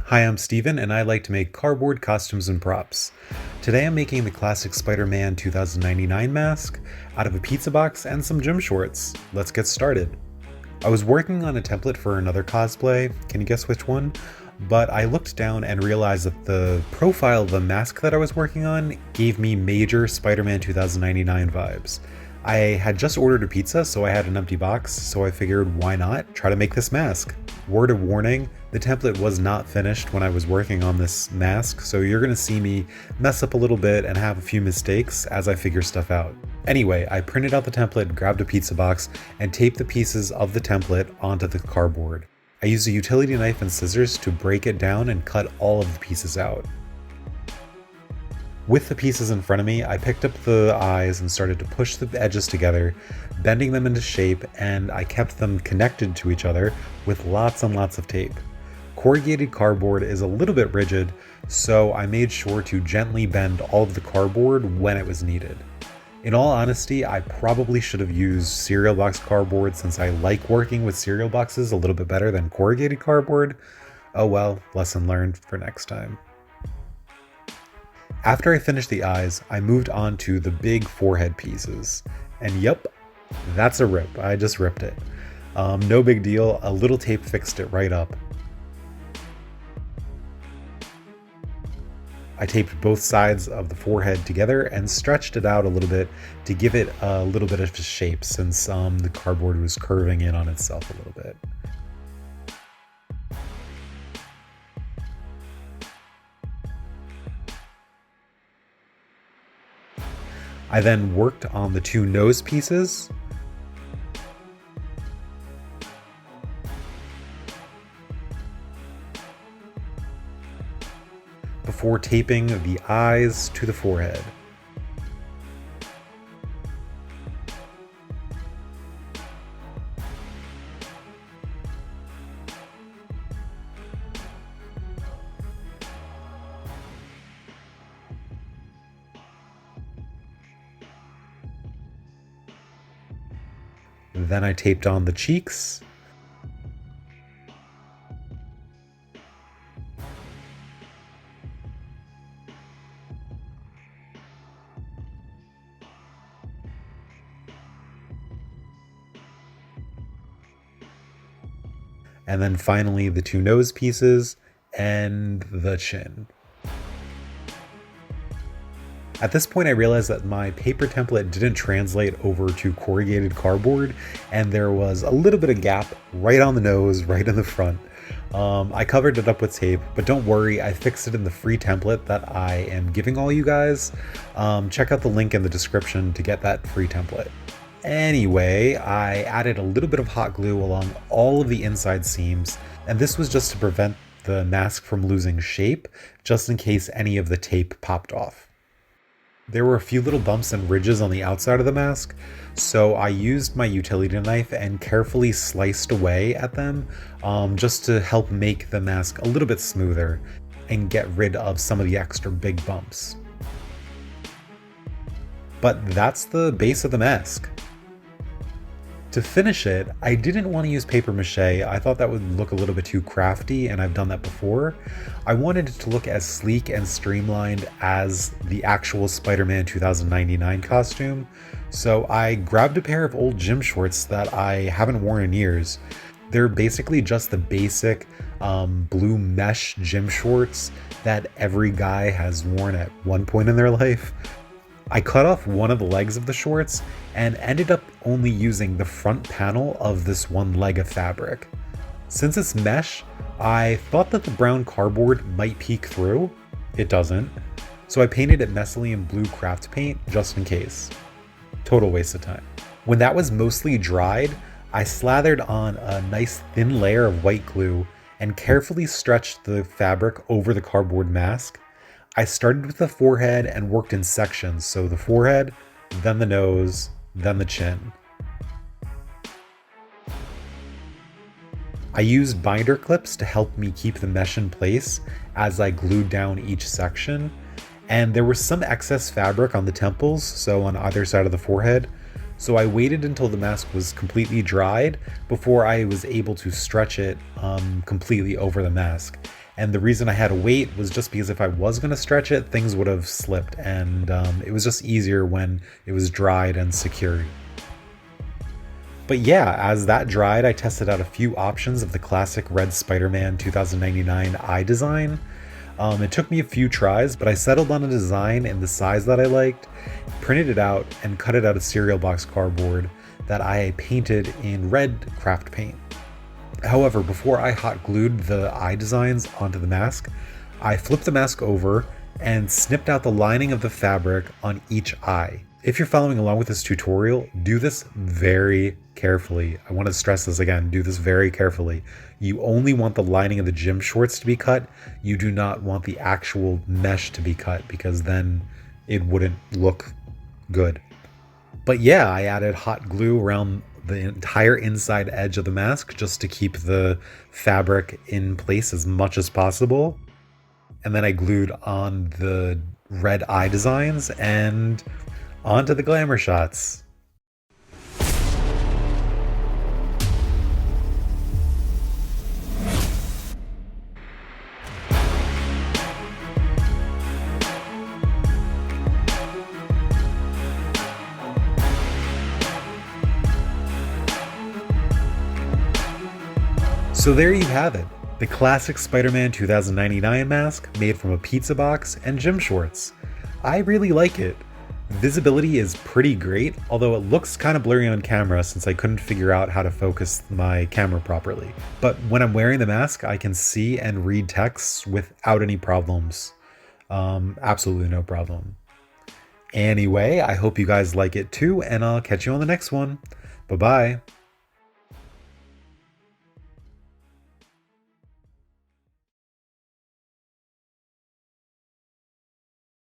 Hi, I'm Steven, and I like to make cardboard costumes and props. Today I'm making the classic Spider-Man 2099 mask out of a pizza box and some gym shorts. Let's get started. I was working on a template for another cosplay, can you guess which one? But I looked down and realized that the profile of the mask that I was working on gave me major Spider-Man 2099 vibes. I had just ordered a pizza, so I had an empty box, so I figured why not try to make this mask. Word of warning, the template was not finished when I was working on this mask, so you're gonna see me mess up a little bit and have a few mistakes as I figure stuff out. Anyway, I printed out the template, grabbed a pizza box, and taped the pieces of the template onto the cardboard. I used a utility knife and scissors to break it down and cut all of the pieces out. With the pieces in front of me, I picked up the eyes and started to push the edges together, bending them into shape, and I kept them connected to each other with lots and lots of tape. Corrugated cardboard is a little bit rigid, so I made sure to gently bend all of the cardboard when it was needed. In all honesty, I probably should have used cereal box cardboard since I like working with cereal boxes a little bit better than corrugated cardboard. Oh well, lesson learned for next time. After I finished the eyes, I moved on to the big forehead pieces. And yep, that's a rip. I just ripped it. No big deal, a little tape fixed it right up. I taped both sides of the forehead together and stretched it out a little bit to give it a little bit of a shape since the cardboard was curving in on itself a little bit. I then worked on the two nose pieces. Before taping the eyes to the forehead. Then I taped on the cheeks. And then finally the two nose pieces and the chin. At this point I realized that my paper template didn't translate over to corrugated cardboard and there was a little bit of gap right on the nose, right in the front. I covered it up with tape, but don't worry, I fixed it in the free template that I am giving all you guys. Check out the link in the description to get that free template. Anyway, I added a little bit of hot glue along all of the inside seams, and this was just to prevent the mask from losing shape, just in case any of the tape popped off. There were a few little bumps and ridges on the outside of the mask, so I used my utility knife and carefully sliced away at them, just to help make the mask a little bit smoother and get rid of some of the extra big bumps. But that's the base of the mask. To finish it, I didn't want to use paper mache. I thought that would look a little bit too crafty, and I've done that before. I wanted it to look as sleek and streamlined as the actual Spider-Man 2099 costume, so I grabbed a pair of old gym shorts that I haven't worn in years. They're basically just the basic blue mesh gym shorts that every guy has worn at one point in their life. I cut off one of the legs of the shorts and ended up only using the front panel of this one leg of fabric. Since it's mesh, I thought that the brown cardboard might peek through. It doesn't. So I painted it messily in blue craft paint just in case. Total waste of time. When that was mostly dried, I slathered on a nice thin layer of white glue and carefully stretched the fabric over the cardboard mask. I started with the forehead and worked in sections, so the forehead, then the nose, then the chin. I used binder clips to help me keep the mesh in place as I glued down each section, and there was some excess fabric on the temples, so on either side of the forehead, so I waited until the mask was completely dried before I was able to stretch it completely over the mask. And the reason I had to wait was just because if I was going to stretch it, things would have slipped, and it was just easier when it was dried and secured. But yeah, as that dried, I tested out a few options of the classic red Spider-Man 2099 eye design. It took me a few tries, but I settled on a design in the size that I liked, printed it out, and cut it out of cereal box cardboard that I painted in red craft paint. However, before I hot glued the eye designs onto the mask, I flipped the mask over and snipped out the lining of the fabric on each eye. If you're following along with this tutorial, do this very carefully. I want to stress this again, do this very carefully. You only want the lining of the gym shorts to be cut. You do not want the actual mesh to be cut, because then it wouldn't look good. But yeah, I added hot glue around the entire inside edge of the mask just to keep the fabric in place as much as possible. And then I glued on the red eye designs and onto the glamour shots. So there you have it, the classic Spider-Man 2099 mask made from a pizza box and gym shorts. I really like it. Visibility is pretty great, although it looks kind of blurry on camera since I couldn't figure out how to focus my camera properly. But when I'm wearing the mask, I can see and read texts without any problems. Absolutely no problem. Anyway, I hope you guys like it too, and I'll catch you on the next one. Bye-bye.